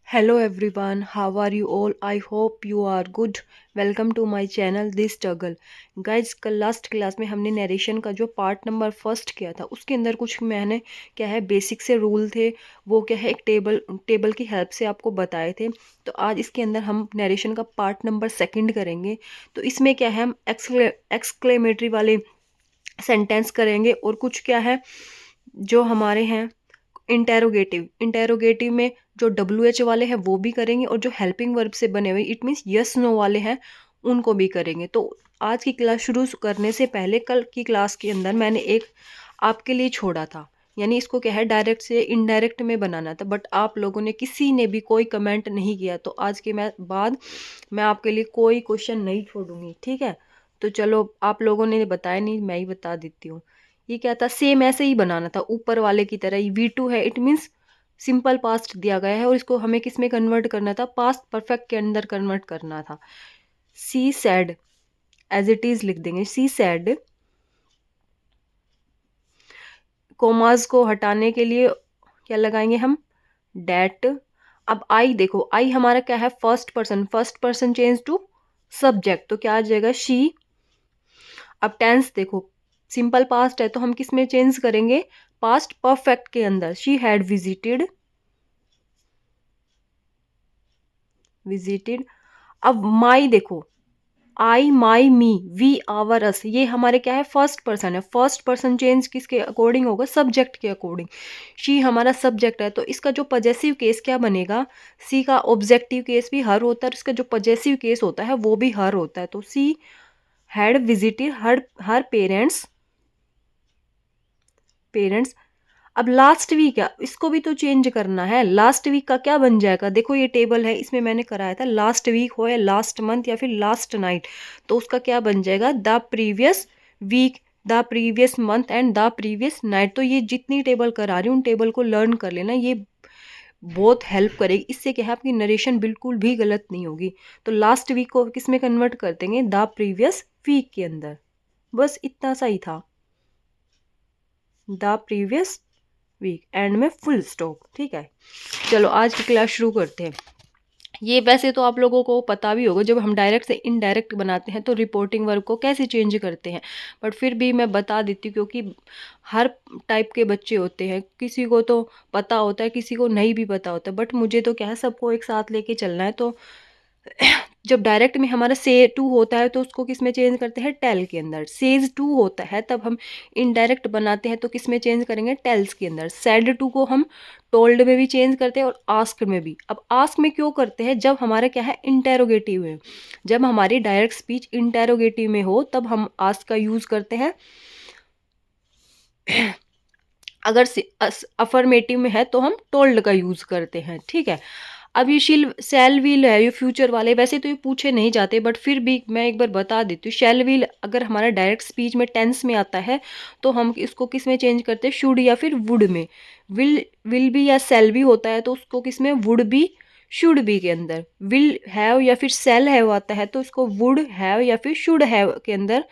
Hello everyone, how are you all? I hope you are good. Welcome to my channel this struggle. Guys कल last class में हमने narration का जो part number first किया था उसके अंदर कुछ मैंने क्या है बेसिक से रूल थे, वो क्या है एक टेबल की हेल्प से आपको बताए थे। तो आज इसके अंदर हम नरेशन का पार्ट नंबर सेकंड करेंगे। तो इसमें क्या है हम एक्सक्लेमेटरी वाले सेंटेंस करेंगे और कुछ क्या है जो हमारे हैं इंटेरोगेटिव में जो WH वाले हैं वो भी करेंगे और जो हेल्पिंग वर्ब से बने हुए इट मीन्स यस नो वाले हैं उनको भी करेंगे। तो आज की क्लास शुरू करने से पहले कल की क्लास के अंदर मैंने एक आपके लिए छोड़ा था, यानी इसको क्या है डायरेक्ट से इनडायरेक्ट में बनाना था, बट आप लोगों ने किसी ने भी कोई कमेंट नहीं किया। तो आज के बाद मैं आपके लिए कोई क्वेश्चन नहीं छोड़ूंगी, ठीक है। तो चलो, आप लोगों ने बताया नहीं, मैं ही बता देती हूँ। ये क्या था, सेम ऐसे ही बनाना था ऊपर वाले की तरह ही। V2 है, इट मीन्स सिंपल पास्ट दिया गया है और इसको हमें किस में कन्वर्ट करना था, पास्ट परफेक्ट के अंदर कन्वर्ट करना था। सी सैड एज इट इज लिख देंगे, सी सैड। कोमास को हटाने के लिए क्या लगाएंगे हम, डेट। अब आई देखो, आई हमारा क्या है first person change to subject, तो क्या आ जाएगा शी। अब टेंस देखो, सिंपल पास्ट है तो हम किस में चेंज करेंगे, पास्ट परफेक्ट के अंदर। She had visited. अब माई देखो, आई माई मी वी आवर अस, ये हमारे क्या है फर्स्ट पर्सन है। फर्स्ट पर्सन चेंज किसके अकॉर्डिंग होगा, सब्जेक्ट के अकॉर्डिंग। शी हमारा सब्जेक्ट है तो इसका जो पजेसिव केस क्या बनेगा, सी का ऑब्जेक्टिव केस भी हर होता है, इसका जो पजेसिव केस होता है वो भी हर होता है। तो she had visited her parents. अब लास्ट वीक है, इसको भी तो चेंज करना है। लास्ट वीक का क्या बन जाएगा, देखो ये टेबल है, इसमें मैंने कराया था लास्ट वीक हो या लास्ट मंथ या फिर लास्ट नाइट, तो उसका क्या बन जाएगा, the previous week, the previous month and the previous night. तो ये जितनी टेबल करा रही हूँ उन टेबल को लर्न कर लेना, ये बहुत हेल्प करेगी। इससे क्या है आपकी नरेशन बिल्कुल भी गलत नहीं होगी। तो लास्ट वीक को किस में कन्वर्ट कर देंगे, द प्रीवियस वीक के अंदर। बस इतना सा ही था, द प्रीवियस वीक एंड में फुल स्टॉप, ठीक है। चलो आज की क्लास शुरू करते हैं। ये वैसे तो आप लोगों को पता भी होगा, जब हम डायरेक्ट से इनडायरेक्ट बनाते हैं तो रिपोर्टिंग वर्ब को कैसे चेंज करते हैं, बट फिर भी मैं बता देती हूँ क्योंकि हर टाइप के बच्चे होते हैं, किसी को तो पता होता है किसी को नहीं भी पता होता, बट मुझे तो क्या है सबको एक साथ लेके चलना है। तो जब डायरेक्ट में हमारा से टू होता है तो उसको किस में चेंज करते हैं, टेल के अंदर। सेज टू होता है तब हम इनडायरेक्ट बनाते हैं तो किस में चेंज करेंगे, टेल्स के अंदर। सेड टू को हम टोल्ड में भी चेंज करते हैं और आस्क में भी। अब आस्क में क्यों करते हैं, जब हमारा क्या है इंटेरोगेटिव है, जब हमारी डायरेक्ट स्पीच इंटेरोगेटिव में हो तब हम आस्क का यूज करते हैं। अगर अफर्मेटिव में है तो हम टोल्ड का यूज करते हैं, ठीक है। अब ये शिल शैल विल है, ये फ्यूचर वाले, वैसे तो ये पूछे नहीं जाते बट फिर भी मैं एक बार बता देती हूँ। शैल विल अगर हमारा डायरेक्ट स्पीच में टेंस में आता है तो हम इसको किस में चेंज करते हैं, शुड या फिर वुड में। विल भी या सेल भी होता है तो उसको किस में, वुड भी शुड बी के अंदर। विल हैव या फिर सेल हैव आता है तो इसको वुड हैव या फिर शुड हैव के अंदर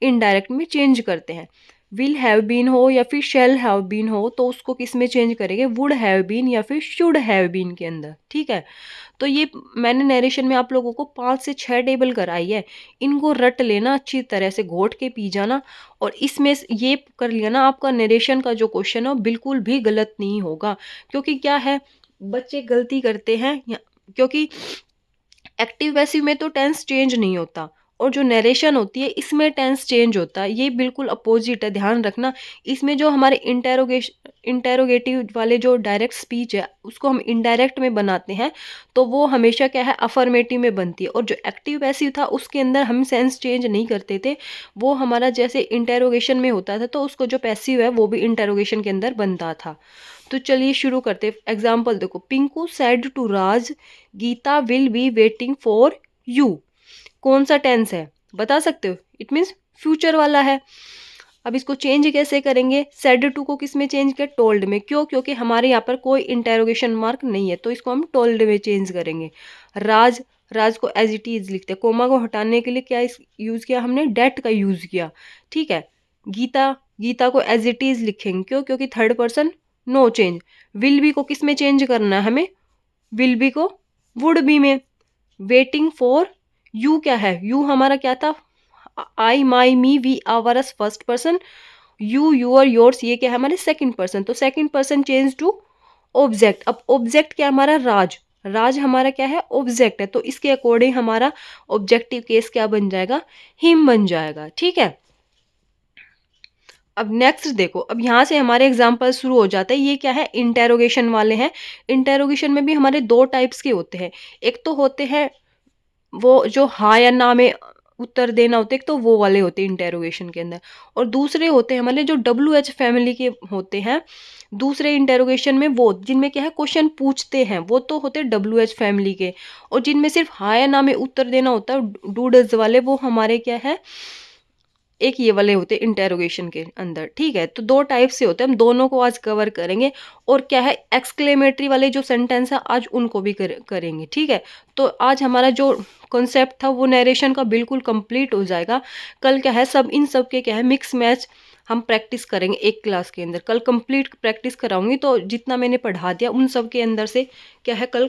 इनडायरेक्ट में चेंज करते हैं। विल हैव बीन हो या फिर शेल हैव बीन हो तो उसको किस में चेंज करेंगे, वुड हैव बीन या फिर शुड हैव बीन के अंदर, ठीक है। तो ये मैंने नरेशन में आप लोगों को 5 से 6 टेबल कराई है, इनको रट लेना अच्छी तरह से, घोट के पी जाना, और इसमें ये कर लिया ना, आपका नरेशन का जो क्वेश्चन है वो बिल्कुल भी गलत नहीं होगा। क्योंकि क्या है, बच्चे गलती करते हैं क्योंकि एक्टिव पैसिव में तो टेंस चेंज नहीं होता और जो नरेशन होती है इसमें टेंस चेंज होता है, ये बिल्कुल अपोजिट है, ध्यान रखना। इसमें जो हमारे इंटेरोगेटिव वाले जो डायरेक्ट स्पीच है उसको हम इनडायरेक्ट में बनाते हैं तो वो हमेशा क्या है अफर्मेटिव में बनती है, और जो एक्टिव पैसिव था उसके अंदर हम सेंस चेंज नहीं करते थे, वो हमारा जैसे इंटेरोगेशन में होता था तो उसको जो पैसिव है वो भी इंटेरोगेशन के अंदर बनता था। तो चलिए शुरू करते। एग्जाम्पल देखो, Pinku said to Raj Gita will be waiting for you. कौन सा टेंस है बता सकते हो, इट मीन्स फ्यूचर वाला है। अब इसको चेंज कैसे करेंगे, सेड टू को किस में चेंज किया, टोल्ड में। क्यों, क्योंकि हमारे यहाँ पर कोई इंटेरोगेशन मार्क नहीं है तो इसको हम टोल्ड में चेंज करेंगे। राज, राज को एज इट इज लिखते हैं, कोमा को हटाने के लिए क्या यूज किया हमने, डेट का यूज किया, ठीक है। गीता, गीता को एज इट इज लिखेंगे, क्यों, क्योंकि third person no change. Will be को किस में चेंज करना है हमें, विल बी को वुड बी में, वेटिंग फॉर यू क्या है, यू हमारा क्या था, I my me we our first person, you your yours ये क्या है हमारे सेकंड पर्सन, तो second person change to object. अब ऑब्जेक्ट क्या हमारा, राज, राज हमारा क्या है, ऑब्जेक्ट है, तो इसके अकॉर्डिंग हमारा ऑब्जेक्टिव केस क्या बन जाएगा, हिम बन जाएगा। ठीक है, अब नेक्स्ट देखो, अब यहाँ से हमारे एग्जाम्पल शुरू हो जाते हैं। ये क्या है, इंटेरोगेशन वाले हैं। इंटेरोगेशन में भी हमारे दो टाइप्स के होते हैं, एक तो होते हैं वो जो हाँ या ना में उत्तर देना होते हैं, एक तो वो वाले होते हैं इंटेरोगेशन के अंदर, और दूसरे होते हैं हमारे जो WH फैमिली के होते हैं। दूसरे इंटेरोगेशन में वो जिनमें क्या है क्वेश्चन पूछते हैं, वो तो होते हैं WH फैमिली के, और जिनमें सिर्फ हाँ या ना में उत्तर देना होता है डू डज वाले, वो हमारे क्या है एक ये वाले होते हैं इंटेरोगेशन के अंदर। ठीक है, तो दो टाइप से होते हैं, हम दोनों को आज कवर करेंगे। और क्या है एक्सक्लेमेटरी वाले जो सेंटेंस है आज उनको भी करेंगे। ठीक है, तो आज हमारा जो कॉन्सेप्ट था वो नरेशन का बिल्कुल कंप्लीट हो जाएगा। कल क्या है सब इन सब के क्या है मिक्स मैच हम प्रैक्टिस करेंगे एक क्लास के अंदर। कल कंप्लीट प्रैक्टिस कराऊंगी, तो जितना मैंने पढ़ा दिया उन सब के अंदर से क्या है कल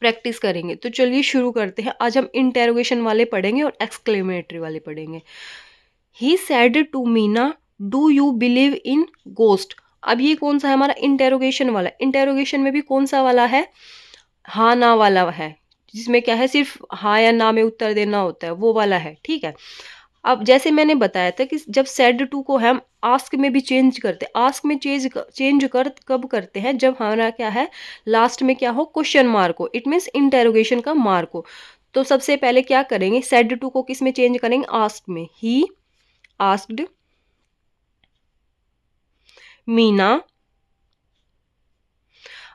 प्रैक्टिस करेंगे। तो चलिए शुरू करते हैं। आज हम इंटेरोगेशन वाले पढ़ेंगे और एक्सक्लेमेटरी वाले पढ़ेंगे। He said to Meena do you believe in ghost. अब ये कौन सा है हमारा इंटेरोगेशन वाला। इंटेरोगेशन में भी कौन सा वाला है, हाँ ना वाला है, जिसमें क्या है सिर्फ हाँ या ना में उत्तर देना होता है, वो वाला है। ठीक है, अब जैसे मैंने बताया था कि जब सैड टू को हम आस्क में भी चेंज करते हैं, आस्क में चेंज कर कब करते हैं, जब हमारा क्या है लास्ट में क्या हो क्वेश्चन मार्क हो, इट मीन्स इंटेरोगेशन का मार्क हो। तो सबसे पहले क्या करेंगे, सैड टू को किस में चेंज करेंगे, आस्क में। He asked Meena.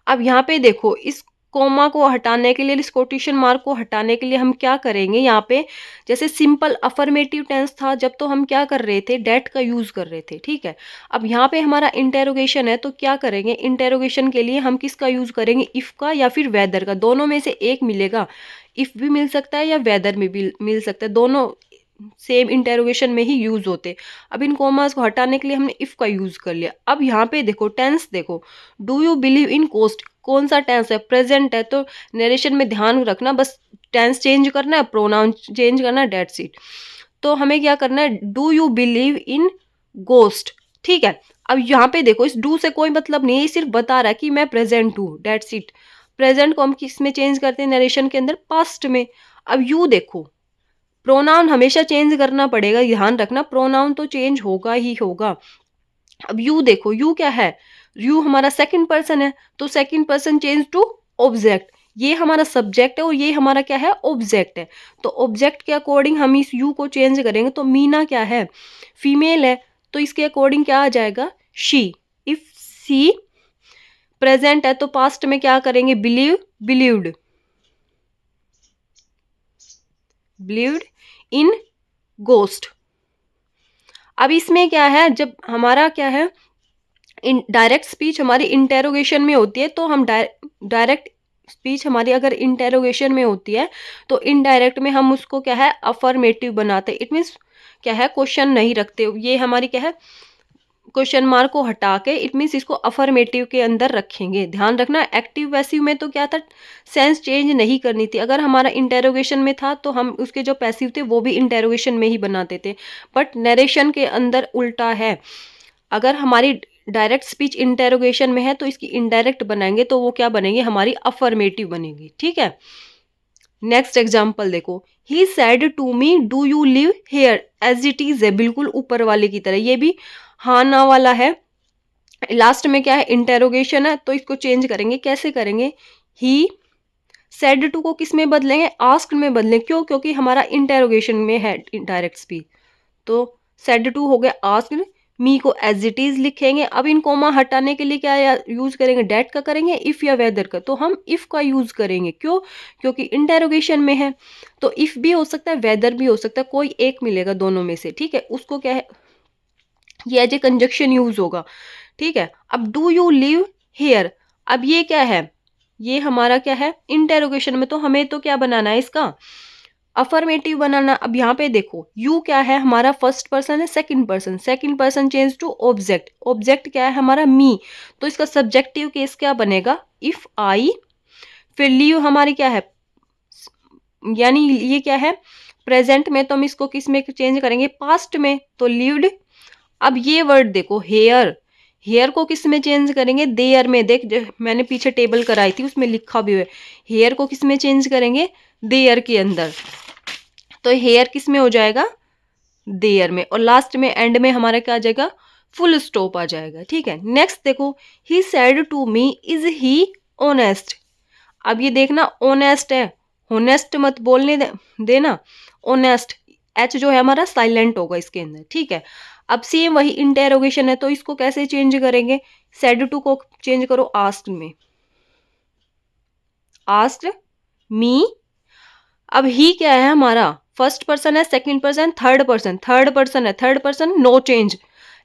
अब यहाँ पे देखो इस कोमा को हटाने के लिए, इस कोटेशन मार्क को हटाने के लिए हम क्या करेंगे, यहाँ पे जैसे सिंपल अफर्मेटिव टेंस था जब, तो हम क्या कर रहे थे डेट का यूज कर रहे थे। ठीक है, अब यहाँ पे हमारा इंटेरोगेशन है, तो क्या करेंगे इंटेरोगेशन के लिए हम किसका यूज करेंगे, इफ का या फिर वेदर का, दोनों में से एक मिलेगा। इफ भी मिल सकता है या वेदर में भी मिल सकता है, दोनों सेम इंटेरोगेशन में ही यूज होते। अब इन कॉमास को हटाने के लिए हमने इफ का यूज कर लिया। अब यहाँ पे देखो टेंस देखो, do you believe in coast, कौन सा टेंस है, प्रेजेंट है, तो नरेशन में ध्यान रखना, बस टेंस चेंज करना है, प्रोनाउन चेंज करना है, डेट्स इट। तो हमें क्या करना है, do you believe in ghost. ठीक है, अब यहाँ पे देखो इस डू से कोई मतलब नहीं है, सिर्फ बता रहा है कि मैं प्रेजेंट हूँ, डेट्स इट। प्रेजेंट को हम किस में चेंज करते हैं नरेशन के अंदर, पास्ट में। अब यू देखो, प्रोनाउन हमेशा चेंज करना पड़ेगा, ध्यान रखना, प्रोनाउन तो चेंज होगा ही होगा। अब यू देखो, यू क्या है, यू हमारा सेकंड पर्सन है, तो second person change to object. ये हमारा सब्जेक्ट है और ये हमारा क्या है ऑब्जेक्ट है, तो ऑब्जेक्ट के अकॉर्डिंग हम इस यू को चेंज करेंगे। तो मीना क्या है, फीमेल है, तो इसके अकॉर्डिंग क्या आ जाएगा, शी। इफ सी प्रेजेंट है, तो पास्ट में क्या करेंगे, believe, believed, believed in ghost. अब इसमें क्या है, जब हमारा क्या है डायरेक्ट स्पीच हमारी इंटेरोगेशन में होती है, तो हम डायरेक्ट स्पीच हमारी अगर इंटेरोगेशन में होती है, तो इनडायरेक्ट में हम उसको क्या है अफर्मेटिव बनाते हैं। इट मीन्स क्या है क्वेश्चन नहीं रखते, ये हमारी क्या है क्वेश्चन मार्क को हटा के इट मीन्स इसको अफर्मेटिव के अंदर रखेंगे। ध्यान रखना, एक्टिव पैसिव में तो क्या था, सेंस चेंज नहीं करनी थी। अगर हमारा इंटेरोगेशन में था तो हम उसके जो पैसिव थे वो भी इंटेरोगेशन में ही बनाते थे, बट नरेशन के अंदर उल्टा है। अगर हमारी डायरेक्ट स्पीच इंटेरोगेशन में है तो इसकी इनडायरेक्ट बनाएंगे, तो वो क्या बनेंगे, हमारी अफर्मेटिव बनेगी। ठीक है, नेक्स्ट एग्जाम्पल देखो, he said to me do you live here, as it is है, बिल्कुल ऊपर वाले की तरह। ये भी हाँ ना वाला है, लास्ट में क्या है इंटेरोगेशन है, तो इसको चेंज करेंगे। कैसे करेंगे, ही सैड टू को किस में बदलेंगे, आस्क्ड में बदलें। क्यों, क्योंकि हमारा इंटेरोगेशन में है डायरेक्ट स्पीच, तो सैड टू हो गया आस्क्ड, मी को एज इट इज लिखेंगे। अब इन कोमा हटाने के लिए क्या यूज करेंगे, डेट का करेंगे, इफ या वेदर का, तो हम इफ का यूज करेंगे। क्यों, क्योंकि इंटेरोगेशन में है, तो इफ भी हो सकता है वेदर भी हो सकता है, कोई एक मिलेगा दोनों में से। ठीक है, उसको क्या है ये एज ए कंजक्शन यूज होगा। ठीक है, अब डू यू लिव हेयर, अब ये क्या है, ये हमारा क्या है इंटेरोगेशन में, तो हमें तो क्या बनाना है इसका अफर्मेटिव बनाना। अब यहाँ पे देखो यू क्या है हमारा फर्स्ट पर्सन है, second person, second person change to object, object क्या है हमारा मी, तो इसका सब्जेक्टिव केस क्या बनेगा, इफ आई फिर लीव हमारी क्या है, यानी ये क्या है प्रेजेंट में, तो हम इसको किस में चेंज करेंगे, पास्ट में, तो लिव्ड। अब ये वर्ड देखो हेयर, हेयर को किस में चेंज करेंगे, देयर में। देख मैंने पीछे टेबल कराई थी उसमें लिखा भी हुआ है, हेयर को किस में चेंज करेंगे, देयर के अंदर। तो हेयर किस में हो जाएगा, देयर में। और लास्ट में एंड में हमारा क्या आ जाएगा, फुल स्टॉप आ जाएगा। ठीक है, नेक्स्ट देखो, he said to me is he honest. अब ये देखना ऑनेस्ट है, होनेस्ट मत बोलने देना, ऑनेस्ट, एच जो है हमारा साइलेंट होगा इसके अंदर। ठीक है, अब सेम वही इंटेरोगेशन है, तो इसको कैसे चेंज करेंगे, सेड टू को चेंज करो आस्क्ड में, आस्क्ड मी। अब ही क्या है हमारा, फर्स्ट पर्सन है, second person, third person, third person है, third person no change,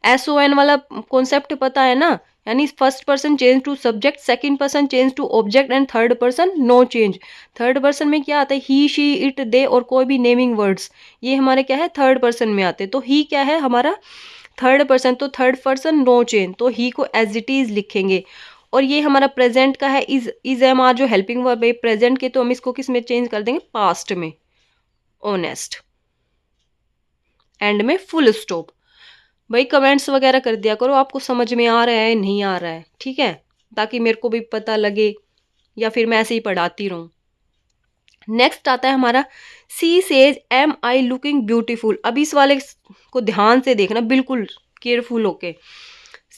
SON वाला कॉन्सेप्ट पता है ना, यानी first person change to subject, second person change to object and third person no change. Third person में क्या आता है, ही शी इट दे और कोई भी नेमिंग वर्ड्स, ये हमारे क्या है थर्ड पर्सन में आते हैं। तो ही क्या है हमारा थर्ड पर्सन, तो थर्ड पर्सन नो चेंज, तो ही को एज इट इज लिखेंगे। और ये हमारा प्रेजेंट का है, इज एम आर जो हेल्पिंग वर्ब है प्रेजेंट के, तो हम इसको किस में चेंज कर देंगे, पास्ट में, ऑनेस्ट, एंड में फुल स्टॉप। भाई कमेंट्स वगैरह कर दिया करो, आपको समझ में आ रहा है नहीं आ रहा है, ठीक है, ताकि मेरे को भी पता लगे, या फिर मैं ऐसे ही पढ़ाती रहूं। नेक्स्ट आता है हमारा, she says am I looking beautiful. अब इस वाले को ध्यान से देखना, बिल्कुल केयरफुल होके।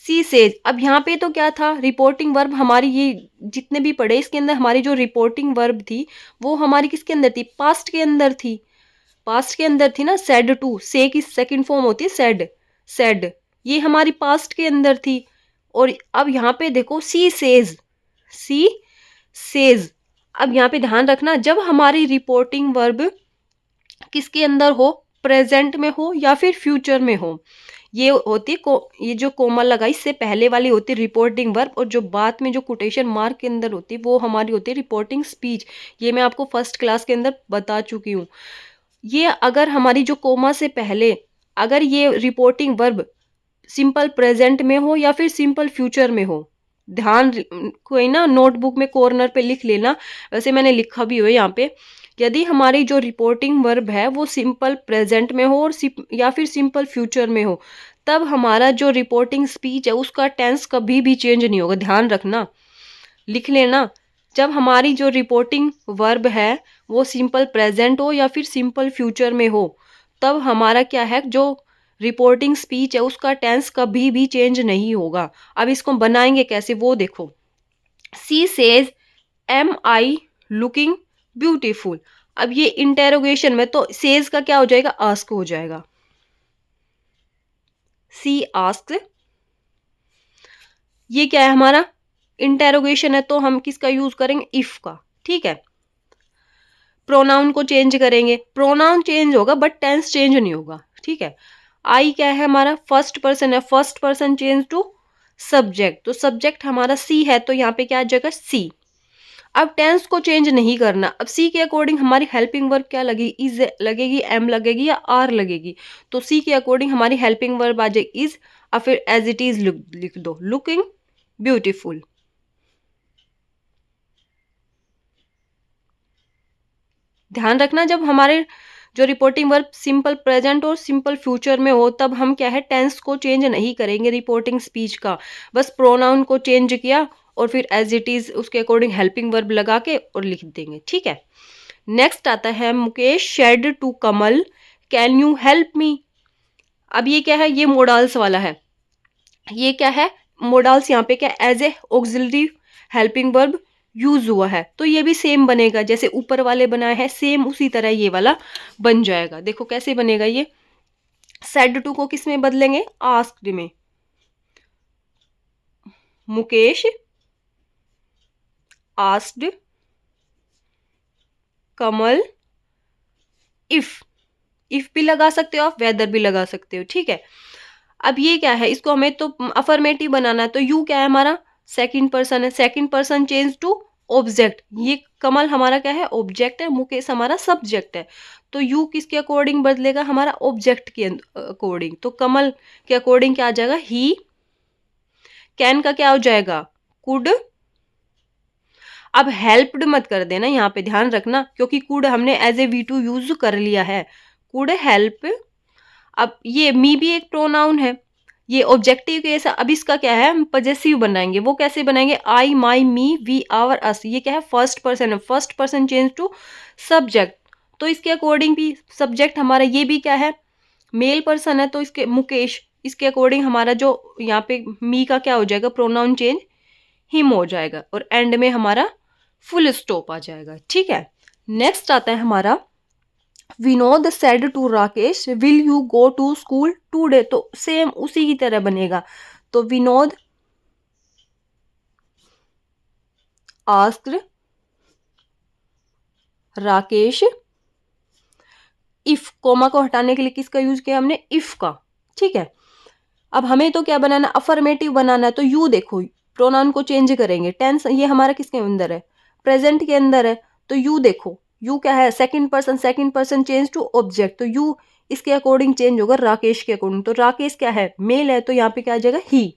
सी सेज, अब यहाँ पे तो क्या था, रिपोर्टिंग वर्ब हमारी, ये जितने भी पढ़े इसके अंदर हमारी जो रिपोर्टिंग वर्ब थी वो हमारी किसके अंदर थी, पास्ट के अंदर थी, पास्ट के अंदर थी ना। सेड टू, से की सेकंड फॉर्म होती है सेड, सेड, ये हमारी पास्ट के अंदर थी। और अब यहाँ पे देखो सी सेज, सी सेज। अब यहाँ पे ध्यान रखना, जब हमारी रिपोर्टिंग वर्ब किसके अंदर हो, प्रेजेंट में हो या फिर फ्यूचर में हो, ये होती ये जो कोमा लगा इससे पहले वाली होती है रिपोर्टिंग वर्ब, और जो बाद में जो कोटेशन मार्क के अंदर होती है वो हमारी होती है रिपोर्टिंग स्पीच। ये मैं आपको फर्स्ट क्लास के अंदर बता चुकी हूँ। ये अगर हमारी जो कोमा से पहले अगर ये रिपोर्टिंग वर्ब सिंपल प्रेजेंट में हो या फिर सिंपल फ्यूचर में हो, ध्यान कोई ना नोटबुक में कॉर्नर पे लिख लेना, वैसे मैंने लिखा भी हुआ है यहाँ पे। यदि हमारी जो रिपोर्टिंग वर्ब है वो सिंपल प्रेजेंट में हो और या फिर सिंपल फ्यूचर में हो, तब हमारा जो रिपोर्टिंग स्पीच है उसका टेंस कभी भी चेंज नहीं होगा। ध्यान रखना, लिख लेना, जब हमारी जो रिपोर्टिंग वर्ब है वो सिंपल प्रेजेंट हो या फिर सिंपल फ्यूचर में हो, तब हमारा क्या है जो रिपोर्टिंग स्पीच है उसका टेंस कभी भी चेंज नहीं होगा। अब इसको बनाएंगे कैसे वो देखो, she says am I looking beautiful. अब ये इंटेरोगेशन में तो सेज का क्या हो जाएगा, आस्क हो जाएगा, सी आस्क। ये क्या है हमारा इंटेरोगेशन है, तो हम किसका यूज करेंगे, इफ का। ठीक है, प्रोनाउन को चेंज करेंगे, प्रोनाउन चेंज होगा बट टेंस चेंज नहीं होगा। ठीक है, आई क्या है हमारा फर्स्ट पर्सन है, first person change to subject, तो सब्जेक्ट हमारा सी है, तो यहाँ पे क्या आ जाएगा सी। अब टेंस को चेंज नहीं करना, अब सी के अकॉर्डिंग हमारी हेल्पिंग वर्ब क्या लगेगी, इज लगेगी, एम लगेगी या आर लगेगी। तो सी के अकॉर्डिंग हमारी हेल्पिंग वर्ब आ जाएगी इज, और फिर एज इट इज लिख दो, लुकिंग ब्यूटीफुल। ध्यान रखना, जब हमारे जो रिपोर्टिंग वर्ब सिंपल प्रेजेंट और सिंपल फ्यूचर में हो तब हम क्या है टेंस को चेंज नहीं करेंगे रिपोर्टिंग स्पीच का, बस प्रोनाउन को चेंज किया और फिर एज इट इज उसके अकॉर्डिंग हेल्पिंग वर्ब लगा के और लिख देंगे। ठीक है, नेक्स्ट आता है Mukesh said to Kamal can you help me. अब ये क्या है, ये मोडाल्स वाला है, ये क्या है मोडाल्स, यहाँ पे क्या as a auxiliary helping verb use हुआ है, तो ये भी सेम बनेगा जैसे ऊपर वाले बनाए हैं, सेम उसी तरह ये वाला बन जाएगा। देखो कैसे बनेगा, ये सेड टू को किस में बदलेंगे, आस्क्ड में, Mukesh asked Kamal if, if भी लगा सकते हो आप, वेदर भी लगा सकते हो। ठीक है, अब ये क्या है, इसको हमें तो अफर्मेटिव बनाना है, तो यू क्या है हमारा सेकंड पर्सन है, second person change to object, ये कमल हमारा क्या है ऑब्जेक्ट है, मुकेश हमारा सब्जेक्ट है, तो यू किसके अकॉर्डिंग बदलेगा, हमारा ऑब्जेक्ट के अकॉर्डिंग, तो कमल के अकॉर्डिंग क्या आ जाएगा ही, कैन का क्या हो जाएगा कुड। अब हेल्प्ड मत कर देना, यहाँ पे ध्यान रखना, क्योंकि कुड हमने एज ए V2 यूज कर लिया है। कुड हेल्प, अब ये मी भी एक प्रोनाउन है, ये ऑब्जेक्टिव केस है। अब इसका क्या है, हम पजेसिव बनाएंगे। वो कैसे बनाएंगे, आई, माई, मी, वी, आवर, अस। ये क्या है, फर्स्ट पर्सन है, first person change to subject. तो इसके अकॉर्डिंग भी सब्जेक्ट हमारा ये भी क्या है, मेल पर्सन है, तो इसके मुकेश, इसके अकॉर्डिंग हमारा जो यहाँ पे मी का क्या हो जाएगा, प्रोनाउन चेंज हिम हो जाएगा, और एंड में हमारा फुल स्टॉप आ जाएगा। ठीक है, नेक्स्ट आता है हमारा Vinod said to Rakesh will you go to school today. तो सेम उसी की तरह बनेगा। तो Vinod asked Rakesh, if, comma को हटाने के लिए किसका यूज किया हमने, इफ का। ठीक है, अब हमें तो क्या बनाना, अफर्मेटिव बनाना है। तो यू देखो, प्रोनाउन को चेंज करेंगे। टेंस ये हमारा किसके अंदर है, प्रेजेंट के अंदर है। तो यू देखो, यू क्या है, second person, second person change to object. तो यू इसके अकॉर्डिंग चेंज होगा राकेश के अकॉर्डिंग। तो राकेश क्या है, मेल है, तो यहाँ पे क्या आ जाएगा, ही।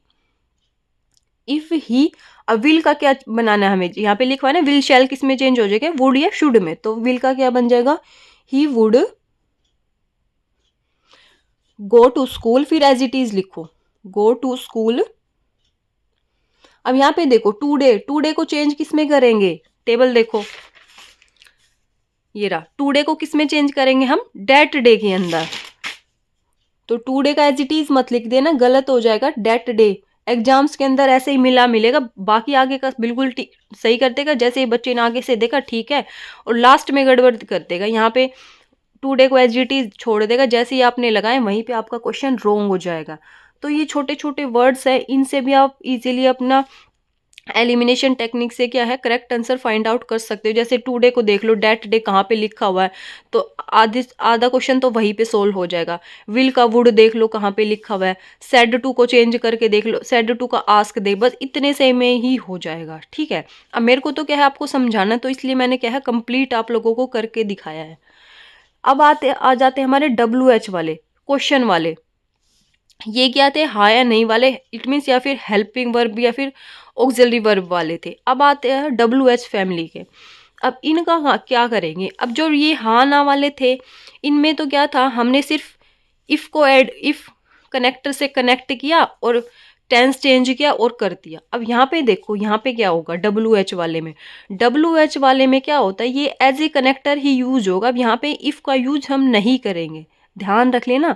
इफ ही, अब विल का क्या बनाना है हमें, यहाँ पे लिखवा है ना, विल शैल किस में चेंज हो जाएगा, वुड या शुड में। तो विल का क्या बन जाएगा, he would go to school, फिर एज इट इज लिखो, गो टू स्कूल। अब यहाँ पे देखो, टूडे, टूडे को चेंज किस में करेंगे, टेबल देखो, ये रहा, टूडे को किस में चेंज करेंगे हम, डेट डे के अंदर। तो टूडे का एज इट इज मत लिख देना, गलत हो जाएगा, डेट डे। एग्जाम्स के अंदर ऐसे ही मिलेगा, बाकी आगे का बिल्कुल सही कर देगा, जैसे ही बच्चे ने आगे से देखा ठीक है, और लास्ट में गड़बड़ कर देगा। यहाँ पे टूडे को एज इट इज छोड़ देगा, जैसे ही आपने लगाए वहीं पे आपका क्वेश्चन रॉन्ग हो जाएगा। तो ये छोटे छोटे वर्ड्स है, इनसे भी आप इजीली अपना एलिमिनेशन टेक्निक से क्या है, करेक्ट आंसर फाइंड आउट कर सकते हो। जैसे टुडे को देख लो, डेट डे कहाँ पे लिखा हुआ है, तो आधा क्वेश्चन तो वहीं पे सोल्व हो जाएगा। विल का वुड देख लो कहाँ पे लिखा हुआ है, सेड टू को चेंज करके देख लो, सेड टू का आस्क दे, बस इतने से में ही हो जाएगा। ठीक है, अब मेरे को तो क्या है आपको समझाना, तो इसलिए मैंने क्या है कंप्लीट आप लोगों को करके दिखाया है। अब आ जाते हैं हमारे WH वाले, क्वेश्चन वाले। ये क्या थे, हाँ या नहीं वाले, इट मीन्स या फिर हेल्पिंग वर्ब या फिर ऑक्सिलरी वर्ब वाले थे। अब आते हैं WH फैमिली के। अब इनका क्या करेंगे, अब जो ये हाँ ना वाले थे, इनमें तो क्या था, हमने सिर्फ इफ को ऐड, इफ कनेक्टर से कनेक्ट किया और टेंस चेंज किया और कर दिया। अब यहाँ पे देखो, यहाँ पे क्या होगा, WH वाले में, WH वाले में क्या होता है, ये एज ए कनेक्टर ही यूज होगा। अब यहाँ पे इफ का यूज हम नहीं करेंगे, ध्यान रख लेना।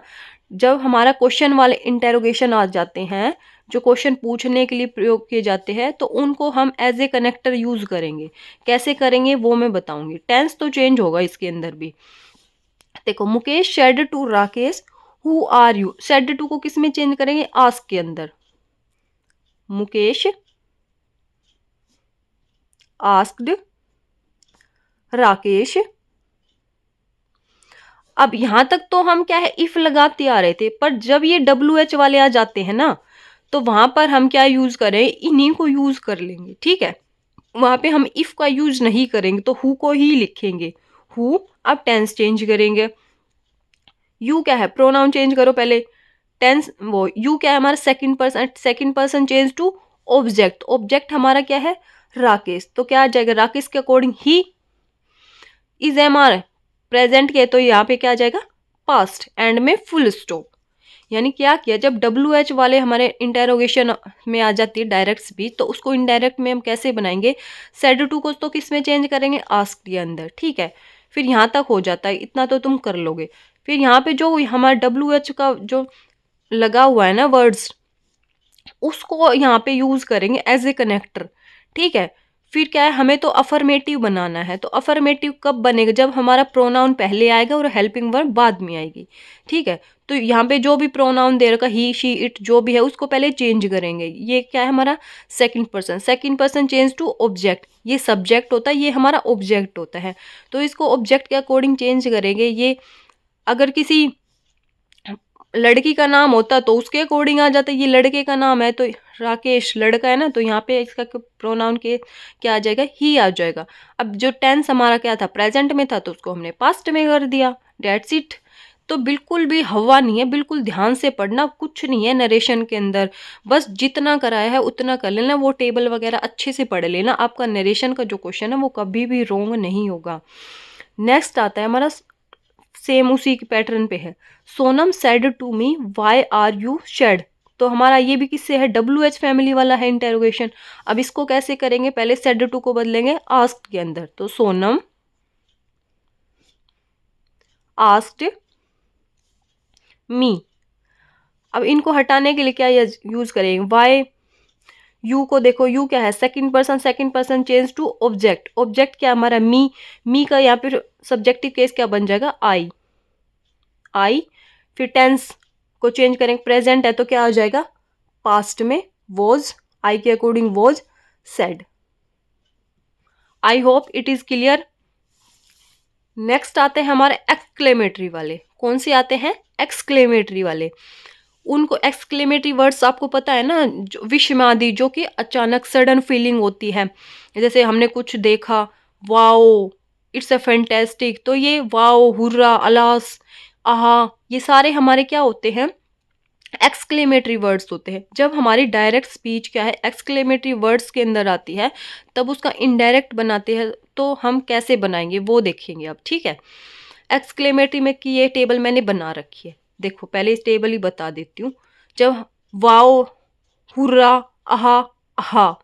जब हमारा क्वेश्चन वाले इंटेरोगेशन आ जाते हैं, जो क्वेश्चन पूछने के लिए प्रयोग किए जाते हैं, तो उनको हम एज ए कनेक्टर यूज करेंगे। कैसे करेंगे वो मैं बताऊंगी। टेंस तो चेंज होगा इसके अंदर भी। देखो, Mukesh said to Rakesh who are you, said to को किस में चेंज करेंगे, आस्क के अंदर। मुकेश आस्क्ड राकेश। अब यहां तक तो हम क्या है, इफ लगाते आ रहे थे, पर जब ये WH वाले आ जाते हैं ना, तो वहां पर हम क्या यूज करें, इन्हीं को यूज कर लेंगे। ठीक है, वहां पे हम इफ का यूज नहीं करेंगे, तो हु को ही लिखेंगे, हु। अब टेंस चेंज करेंगे, यू क्या है, प्रोनाउन चेंज करो पहले, टेंस वो यू क्या है हमारा, second person change to object. Object हमारा क्या है, राकेश। तो क्या आ जाएगा, राकेश के according he is MR present के, तो यहाँ पे क्या आ जाएगा, पास्ट, एंड में फुल स्टॉप। यानी क्या किया, जब WH वाले हमारे इंटेरोगेशन में आ जाती है डायरेक्ट स्पीच, तो उसको इनडायरेक्ट में हम कैसे बनाएंगे, सेड टू को तो किस में चेंज करेंगे, आस्क के अंदर। ठीक है, फिर यहाँ तक हो जाता है, इतना तो तुम कर लोगे। फिर यहाँ पे जो हमारा WH का जो लगा हुआ है ना वर्ड्स, उसको यहाँ पे यूज करेंगे एज ए कनेक्टर। ठीक है, फिर क्या है, हमें तो अफर्मेटिव बनाना है। तो अफर्मेटिव कब बनेगा, जब हमारा प्रोनाउन पहले आएगा और हेल्पिंग वर्ब बाद में आएगी। ठीक है, तो यहाँ पे जो भी प्रोनाउन दे रखा, ही, शी, इट, जो भी है, उसको पहले चेंज करेंगे। ये क्या है हमारा, second person change to object. ये सब्जेक्ट होता है, ये हमारा ऑब्जेक्ट होता है, तो इसको ऑब्जेक्ट के अकॉर्डिंग चेंज करेंगे। ये अगर किसी लड़की का नाम होता तो उसके अकॉर्डिंग आ जाता, ये लड़के का नाम है, तो राकेश लड़का है ना, तो यहाँ पे इसका प्रोनाउन के क्या आ जाएगा, ही आ जाएगा। अब जो टेंस हमारा क्या था, प्रेजेंट में था, तो उसको हमने पास्ट में कर दिया, डेट्स इट। तो बिल्कुल भी हवा नहीं है, बिल्कुल ध्यान से पढ़ना, कुछ नहीं है नरेशन के अंदर, बस जितना कराया है उतना कर लेना, वो टेबल वगैरह अच्छे से पढ़ लेना, आपका नरेशन का जो क्वेश्चन है वो कभी भी रोंग नहीं होगा। नेक्स्ट आता है हमारा, सेम उसी के पैटर्न पे है। Sonam said to me why are you sad, तो हमारा ये भी किससे है, डब्ल्यू एच फैमिली वाला है इंटेरोगेशन। अब इसको कैसे करेंगे, पहले सेड टू को बदलेंगे आस्क्ड के अंदर, तो सोनम आस्क्ड मी। अब इनको हटाने के लिए क्या यूज करेंगे, वाई, यू को देखो, यू क्या है, second person change to object, object क्या हमारा मी का यहाँ पे सब्जेक्टिव केस क्या बन जाएगा, आई। फिर टेंस को चेंज करेंगे, प्रेजेंट है तो क्या आ जाएगा, पास्ट में वॉज, आई के according was said. I hope it is clear. Next आते हैं हमारे एक्सक्लेमेटरी वाले, कौन से आते हैं, एक्सक्लेमेटरी वाले। उनको एक्सक्लेमेटरी वर्ड्स आपको पता है ना, जो विस्मयादि, जो कि अचानक सडन फीलिंग होती है, जैसे हमने कुछ देखा, वाओ, इट्स अ फैंटास्टिक, तो ये वाओ, हुर्रा, अलास, आहा, ये सारे हमारे क्या होते हैं, एक्सक्लेमेटरी वर्ड्स होते हैं। जब हमारी डायरेक्ट स्पीच क्या है, एक्सक्लेमेटरी वर्ड्स के अंदर आती है, तब उसका इनडायरेक्ट बनाते हैं, तो हम कैसे बनाएंगे वो देखेंगे अब, ठीक है। एक्सक्लेमेटरी में की ये टेबल मैंने बना रखी है, देखो पहले इस टेबल ही बता देती हूँ। जब वाओ, हुर्रा, आहा, आहा,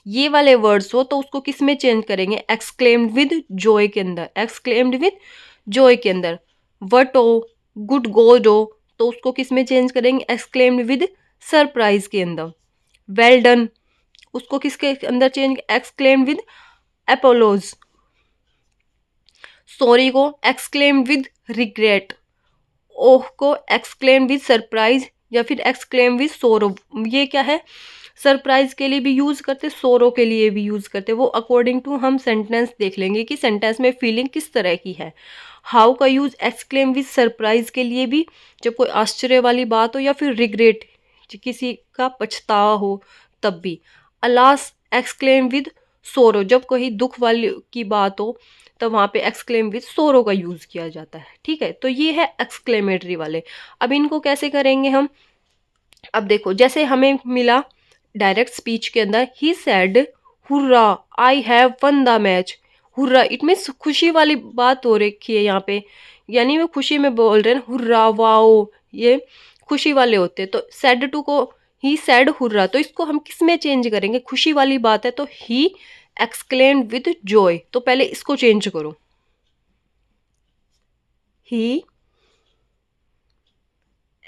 ये वाले वर्ड्स हो तो उसको किस में चेंज करेंगे, एक्सक्लेम्ड विद जॉय के अंदर, एक्सक्लेम्ड विद जॉय के अंदर। वट हो, गुड गोड हो, तो उसको किस में चेंज करेंगे, एक्सक्लेम्ड विद सरप्राइज के अंदर। वेल डन, उसको किसके अंदर चेंज, एक्सक्लेम्ड विद एपोलोज। सॉरी को एक्सक्लेम्ड विद रिग्रेट। ओह को एक्सक्लेम विद सरप्राइज या फिर एक्सक्लेम विद सोरो। ये क्या है, सरप्राइज के लिए भी यूज करते, सोरो के लिए भी यूज करते, वो अकॉर्डिंग टू हम सेंटेंस देख लेंगे कि सेंटेंस में फीलिंग किस तरह की है। हाउ का यूज एक्सक्लेम विद सरप्राइज के लिए भी, जब कोई आश्चर्य वाली बात हो, या फिर रिग्रेट, किसी का पछतावा हो तब भी। अलास एक्सक्लेम विद सोरो, जब कोई दुख वाली की बात हो तो वहाँ पे एक्सक्लेम विद सोरो का यूज किया जाता है, ठीक है। तो ये है एक्सक्लेमेटरी वाले। अब इनको कैसे करेंगे हम, अब देखो जैसे हमें मिला डायरेक्ट स्पीच के अंदर, he said hurrah I have one the match. Hurrah it means खुशी वाली बात हो रखी है यहाँ पे, यानी वो खुशी में बोल रहे हैं, हुर्रा, वाओ, ये खुशी वाले होते हैं। तो सेड टू को ही सेड हुर्रा, तो इसको हम किस में चेंज करेंगे, खुशी वाली बात है तो ही एक्सक्लेम्ड विद जॉय, तो पहले इसको चेंज करो, ही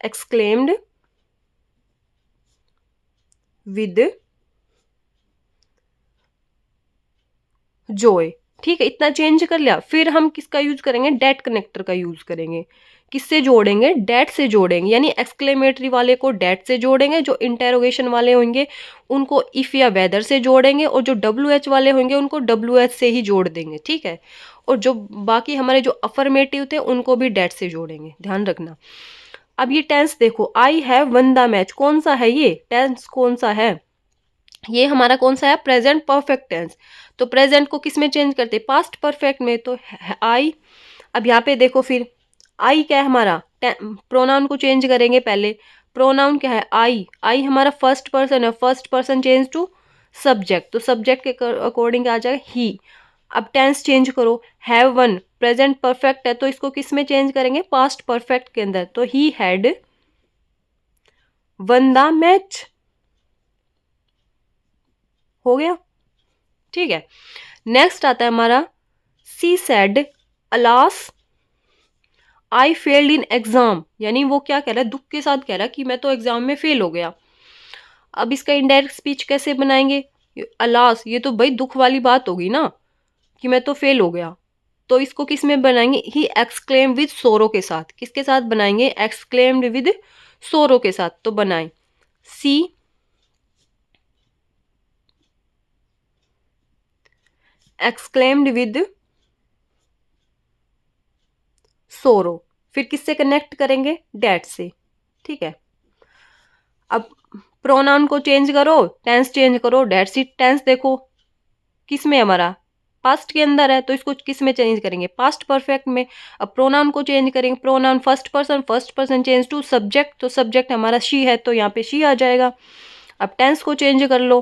एक्सक्लेम्ड विद जॉय, ठीक है, इतना चेंज कर लिया। फिर हम किसका यूज करेंगे, डेट कनेक्टर का यूज करेंगे। किससे जोड़ेंगे, डेट से जोड़ेंगे, यानी एक्सक्लेमेटरी वाले को डेट से जोड़ेंगे, जो इंटेरोगेशन वाले होंगे उनको इफ या वेदर से जोड़ेंगे, और जो डब्ल्यू एच वाले होंगे उनको डब्ल्यू एच से ही जोड़ देंगे, ठीक है। और जो बाकी हमारे जो अफर्मेटिव थे उनको भी डेट से जोड़ेंगे, ध्यान रखना। अब ये टेंस देखो, I have one the match, कौन सा है ये टेंस, कौन सा है, ये हमारा कौन सा है, प्रेजेंट परफेक्ट टेंस। तो प्रेजेंट को किस में चेंज करते, पास्ट परफेक्ट में, तो आई। अब यहाँ पे देखो फिर आई क्या है हमारा, प्रोनाउन को चेंज करेंगे पहले। प्रोनाउन क्या है, आई हमारा फर्स्ट पर्सन है, first person change to subject, तो सब्जेक्ट के अकॉर्डिंग आ जाएगा ही। अब टेंस चेंज करो, हैव वन प्रेजेंट परफेक्ट है तो इसको किस में चेंज करेंगे, पास्ट परफेक्ट के अंदर, तो he had one the match, हो गया, ठीक है। नेक्स्ट आता है हमारा, she said alas I failed in exam, यानी वो क्या कह रहा है, दुख के साथ कह रहा है कि मैं तो एग्जाम में फेल हो गया। अब इसका इनडायरेक्ट स्पीच कैसे बनाएंगे, अलास, ये तो भाई दुख वाली बात होगी ना कि मैं तो फेल हो गया, तो इसको किस में बनाएंगे, ही एक्सक्लेम विद सोरो के साथ, किसके साथ बनाएंगे, एक्सक्लेम्ड विद सोरो के साथ, तो बनाएं सी एक्सक्लेम्ड विद सोरो। फिर किससे कनेक्ट करेंगे, डेट से, ठीक है। अब प्रोनाउन को चेंज करो, टेंस चेंज करो, डेट सी टेंस देखो किस में हमारा, पास्ट के अंदर है तो इसको किस में चेंज करेंगे, पास्ट परफेक्ट में। अब प्रोनाउन को चेंज करेंगे, pronoun first person change to subject, तो सब्जेक्ट हमारा शी है तो यहाँ पे शी आ जाएगा। अब टेंस को चेंज कर लो,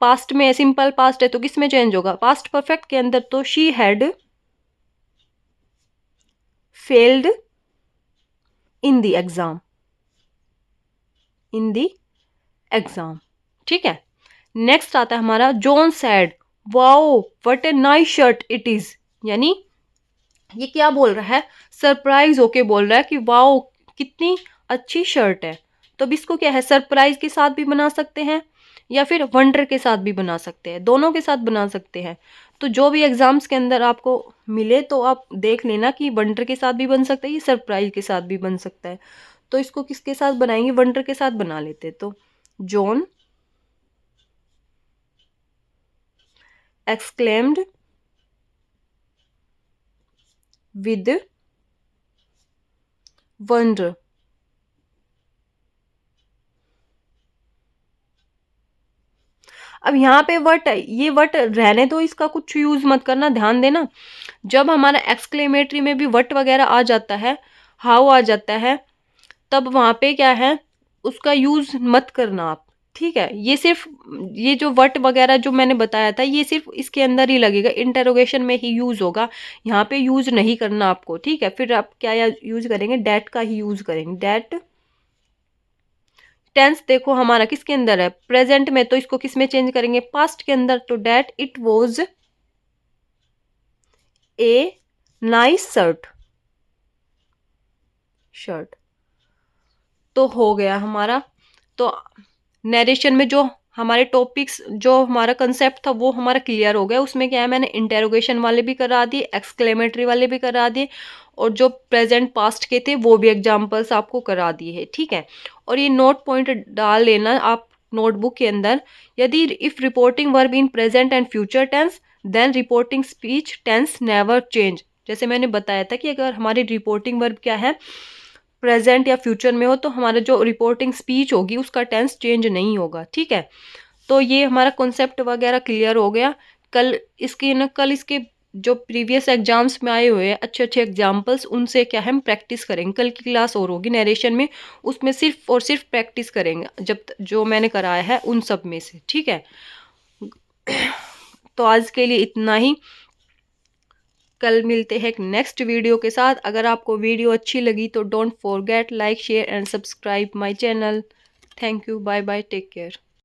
पास्ट में सिंपल पास्ट है तो किस में चेंज होगा, पास्ट परफेक्ट के अंदर, तो she had failed in the exam, in the exam, ठीक है। नेक्स्ट आता है हमारा John sad wow what a nice shirt it is, यानी ये क्या बोल रहा है, सरप्राइज होके बोल रहा है कि वाओ कितनी अच्छी शर्ट है। तो अब इसको क्या है, सरप्राइज के साथ भी बना सकते हैं या फिर वंडर के साथ भी बना सकते हैं, दोनों के साथ बना सकते हैं। तो जो भी एग्जाम्स के अंदर आपको मिले तो आप देख लेना कि वंडर के साथ भी बन सकता है, ये सरप्राइज के साथ भी बन सकता है। तो इसको किसके साथ बनाएंगे, वंडर के साथ बना लेते। तो जॉन exclaimed with wonder। अब यहाँ पे वट है, ये वट रहने दो, इसका कुछ यूज मत करना, ध्यान देना। जब हमारा एक्सक्लेमेटरी में भी वट वगैरह आ जाता है, हाउ आ जाता है, तब वहां पे क्या है, उसका यूज मत करना आप, ठीक है। ये सिर्फ ये जो वट वगैरह जो मैंने बताया था ये सिर्फ इसके अंदर ही लगेगा, इंटेरोगेशन में ही यूज होगा, यहाँ पे यूज नहीं करना आपको, ठीक है। फिर आप क्या यूज करेंगे, डैट का ही यूज करेंगे, डैट। टेंस देखो हमारा किसके अंदर है, प्रेजेंट में, तो इसको किस में चेंज करेंगे, पास्ट के अंदर, तो that it was a nice shirt. तो हो गया हमारा। तो नरेशन में जो हमारे टॉपिक्स, जो हमारा कंसेप्ट था वो हमारा क्लियर हो गया। उसमें क्या है, मैंने इंटेरोगेशन वाले भी करा दिए, एक्सक्लेमेटरी वाले भी करा दिए, और जो प्रेजेंट पास्ट के थे वो भी एग्जाम्पल्स आपको करा दिए हैं, ठीक है। और ये नोट पॉइंट डाल लेना आप नोटबुक के अंदर। यदि if reporting verb in present and future tense then reporting speech tense never change. जैसे मैंने बताया था कि अगर हमारी रिपोर्टिंग वर्ब क्या है, प्रेजेंट या फ्यूचर में हो, तो हमारा जो रिपोर्टिंग स्पीच होगी उसका टेंस चेंज नहीं होगा, ठीक है। तो ये हमारा कॉन्सेप्ट वगैरह क्लियर हो गया। कल इसके जो प्रीवियस एग्जाम्स में आए हुए हैं अच्छे अच्छे एग्जाम्पल्स, उनसे क्या है हम प्रैक्टिस करेंगे। कल की क्लास और होगी नरेशन में, उसमें सिर्फ और सिर्फ प्रैक्टिस करेंगे जब जो मैंने कराया है उन सब में से, ठीक है। तो आज के लिए इतना ही, कल मिलते हैं एक नेक्स्ट वीडियो के साथ। अगर आपको वीडियो अच्छी लगी तो don't forget like share and subscribe my channel. Thank you, bye bye, take care.